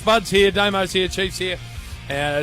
Spud's here, Damo's here, Chief's here.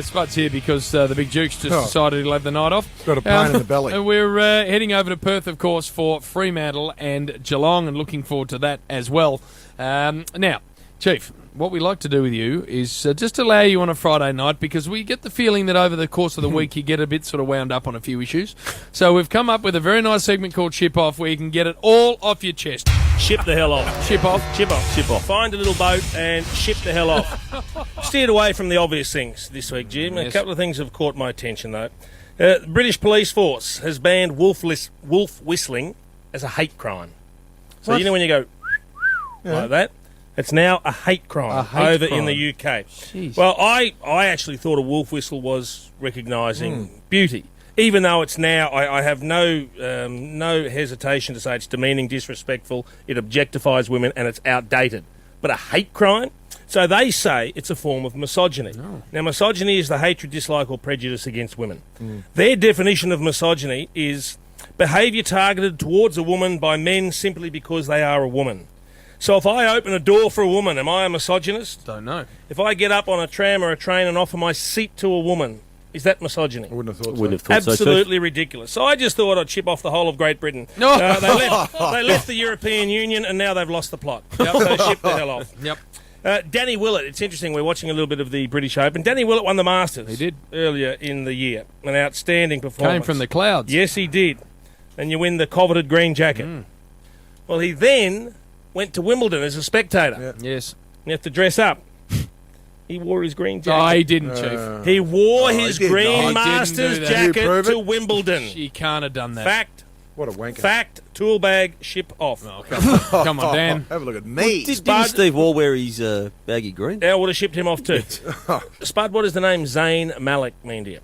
Spud's here because the Big Duke's just decided he'll have the night off. Got a pain in the belly. And we're heading over to Perth, of course, for Fremantle and Geelong, and looking forward to that as well. Now, Chief, what we like to do with you is just allow you on a Friday night, because we get the feeling that over the course of the week you get a bit sort of wound up on a few issues. So we've come up with a very nice segment called Ship Off, where you can get it all off your chest. Ship the hell off. Ship off. Ship off. Ship off. Find a little boat and ship the hell off. Steered away from the obvious things this week, Jim. Yes. A couple of things have caught my attention, though. The British Police Force has banned wolf whistling as a hate crime. So you know when you go like that? It's now a hate crime in the UK. Jeez. Well, I actually thought a wolf whistle was recognising beauty. Even though it's now, I have no hesitation to say it's demeaning, disrespectful, it objectifies women, and it's outdated. But a hate crime? So they say it's a form of misogyny. Oh. Now, misogyny is the hatred, dislike, or prejudice against women. Their definition of misogyny is behaviour targeted towards a woman by men simply because they are a woman. So if I open a door for a woman, am I a misogynist? Don't know. If I get up on a tram or a train and offer my seat to a woman, is that misogyny? I wouldn't have thought so. Absolutely ridiculous. So I just thought I'd chip off the whole of Great Britain. No. They left the European Union and now they've lost the plot. So ship the hell off. Yep. Danny Willett, it's interesting, we're watching a little bit of the British Open. Danny Willett won the Masters. He did. Earlier in the year. An outstanding performance. Came from the clouds. Yes, he did. And you win the coveted green jacket. Well, he then went to Wimbledon as a spectator. Yeah. Yes. You have to dress up. He wore his green jacket. Oh, he didn't, Chief. He wore his he did green not. Masters He didn't do that. Can you jacket prove to it? Wimbledon. He can't have done that. What a wanker. Fact, tool bag, ship off. Oh, come on, Dan. Have a look at me. Didn't Steve Waugh wear his baggy green? Now would have shipped him off too. Spud, what does the name Zayn Malik mean to you?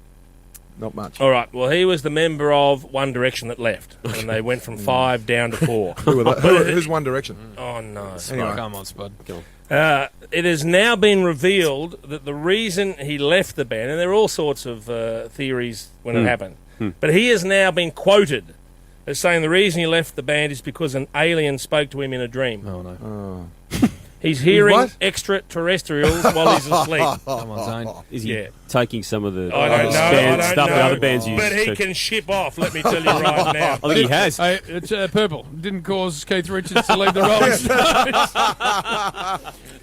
Not much. All right, well, he was the member of One Direction that left, and they went from 5 down to 4. Who are they? Who's One Direction? Oh, no. Anyway. Come on, Spud. Come on. It has now been revealed that the reason he left the band, and there are all sorts of theories when it happened, but he has now been quoted as saying the reason he left the band is because an alien spoke to him in a dream. Oh, no. He's hearing What? extraterrestrials while he's asleep. Come on, Zane. Is he Yeah. taking some of the I don't know. band I don't stuff know, that other bands use? But he to- can ship off, let me tell you right now. I think he has. Hey, it's purple. Didn't cause Keith Richards to leave the Rolling Stones.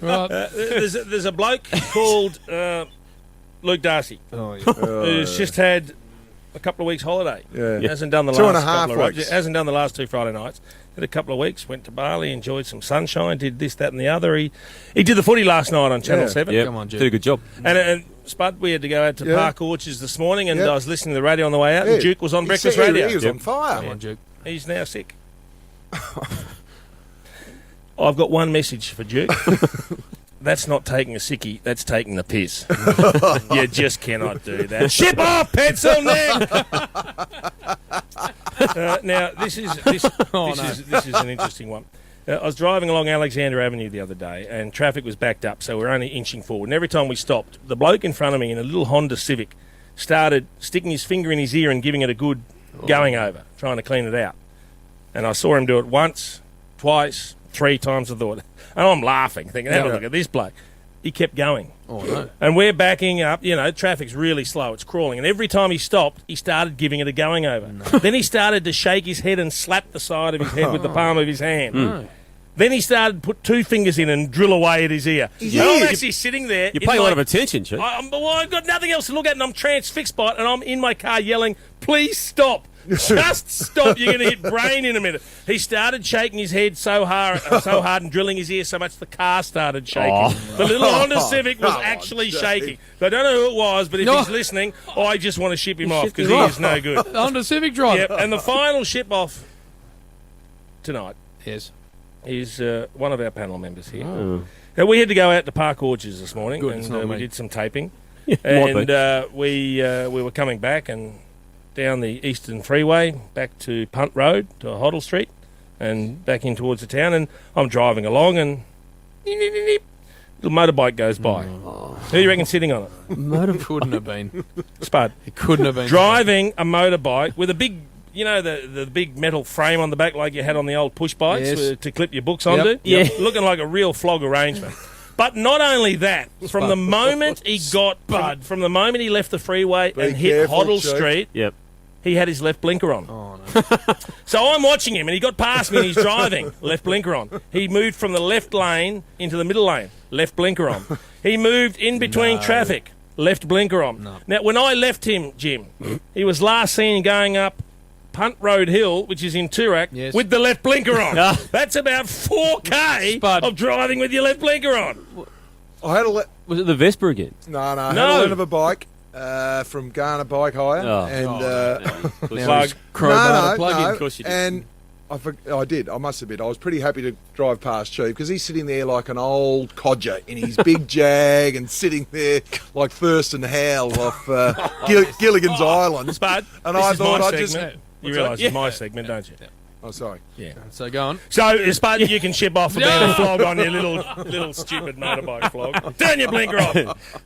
Right. There's a bloke called Luke Darcy Oh, yeah. who's just had a couple of weeks holiday. Yeah. Hasn't done the 2.5 last couple of weeks. hasn't done the last 2 Friday nights. Had a couple of weeks, went to Bali, enjoyed some sunshine, did this, that, and the other. He did the footy last night on Channel Yeah. 7. Yeah, Come on, Jim. did a good job. And Spud, we had to go out to Yeah. Park Orchards this morning, and Yeah. I was listening to the radio on the way out, Yeah. and Duke was on He breakfast said radio. He was on fire. Come on, Duke. He's now sick. I've got one message for Duke. That's not taking a sickie, that's taking the piss. You just cannot do that. Ship off, pencil neck! Now, this is an interesting one. I was driving along Alexander Avenue the other day, and traffic was backed up, so we're only inching forward. And every time we stopped, the bloke in front of me in a little Honda Civic started sticking his finger in his ear and giving it a good going over, trying to clean it out. And I saw him do it once, twice, 3 times, I thought. And I'm laughing, thinking, have a look at this bloke. He kept going. Oh, no. And we're backing up, traffic's really slow, it's crawling. And every time he stopped, he started giving it a going over. Then he started to shake his head and slap the side of his head with the palm of his hand. No. Then he started to put 2 fingers in and drill away at his ear. And I'm actually sitting there. You pay a lot of attention, Chief. I've got nothing else to look at, and I'm transfixed by it, and I'm in my car yelling, please stop. Just stop. You're going to hit brain in a minute. He started shaking his head so hard and drilling his ear so much the car started shaking. The little Honda Civic was actually shaking. I don't know who it was, but if he's listening, I just want to ship him off because he is no good. The Honda Civic driver. Yep. And the final ship off tonight Yes. is one of our panel members here. Now, we had to go out to Park Orchards this morning, Good, it's not and we me. did some taping. Might And be. we were coming back and down the Eastern Freeway back to Punt Road to Hoddle Street and back in towards the town. And I'm driving along and little motorbike goes by. Who do you reckon sitting on it? Couldn't have been. Spud. It couldn't have been. Driving a motorbike with a big, the big metal frame on the back like you had on the old push bikes Yes. to clip your books onto? Yep. Looking like a real flog arrangement. But not only that, from the moment he from the moment he left the freeway Be and hit careful, Hoddle Chief. Street, Yep. he had his left blinker on. Oh, no. So I'm watching him, and he got past me, and he's driving, left blinker on. He moved from the left lane into the middle lane, left blinker on. He moved in between traffic, left blinker on. No. Now, when I left him, Jim, he was last seen going up Punt Road Hill, which is in Toorak, Yes. with the left blinker on. That's about 4K Spud. of driving with your left blinker on. I had a Was it the Vespa again? I had No. a lent of a bike from Ghana Bike Hire, and Now he's crowbar to plug in. Of course you did. and I did. I must admit, I was pretty happy to drive past Chief because he's sitting there like an old codger in his big Jag and sitting there like Thurston Howell off Gilligan's Island. Spud, And this I is thought my I'd just. segment. You What's realise that? it's my segment, don't you? Oh, sorry. Yeah. So go on. So, Spud, you can ship off a bit of flog on your little stupid motorbike flog. Turn your blinker off.